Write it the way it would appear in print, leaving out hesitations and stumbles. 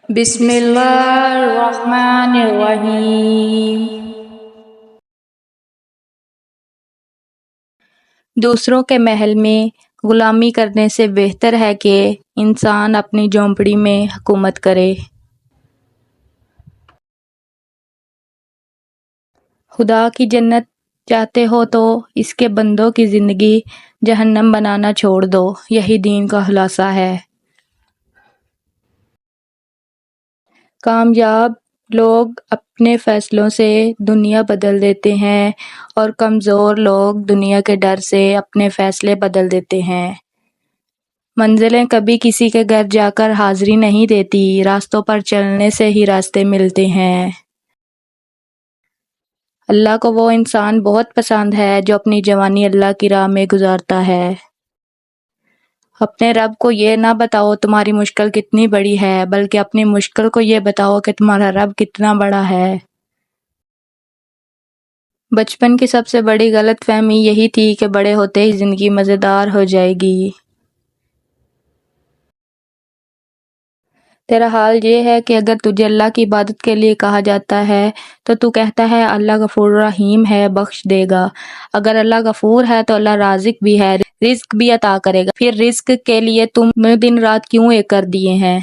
بسم اللہ الرحمن الرحیم۔ دوسروں کے محل میں غلامی کرنے سے بہتر ہے کہ انسان اپنی جھونپڑی میں حکومت کرے۔ خدا کی جنت چاہتے ہو تو اس کے بندوں کی زندگی جہنم بنانا چھوڑ دو، یہی دین کا خلاصہ ہے۔ کامیاب لوگ اپنے فیصلوں سے دنیا بدل دیتے ہیں اور کمزور لوگ دنیا کے ڈر سے اپنے فیصلے بدل دیتے ہیں۔ منزلیں کبھی کسی کے گھر جا کر حاضری نہیں دیتی، راستوں پر چلنے سے ہی راستے ملتے ہیں۔ اللہ کو وہ انسان بہت پسند ہے جو اپنی جوانی اللہ کی راہ میں گزارتا ہے۔ اپنے رب کو یہ نہ بتاؤ تمہاری مشکل کتنی بڑی ہے، بلکہ اپنی مشکل کو یہ بتاؤ کہ تمہارا رب کتنا بڑا ہے۔ بچپن کی سب سے بڑی غلط فہمی یہی تھی کہ بڑے ہوتے ہی زندگی مزیدار ہو جائے گی۔ تیرا حال یہ ہے کہ اگر تجھے اللہ کی عبادت کے لیے کہا جاتا ہے تو کہتا ہے اللہ غفور رحیم ہے، بخش دے گا۔ اگر اللہ غفور ہے تو اللہ رازق بھی ہے، رزق بھی عطا کرے گا۔ پھر رزق کے لیے تم دن رات کیوں ایک کر دیے ہیں؟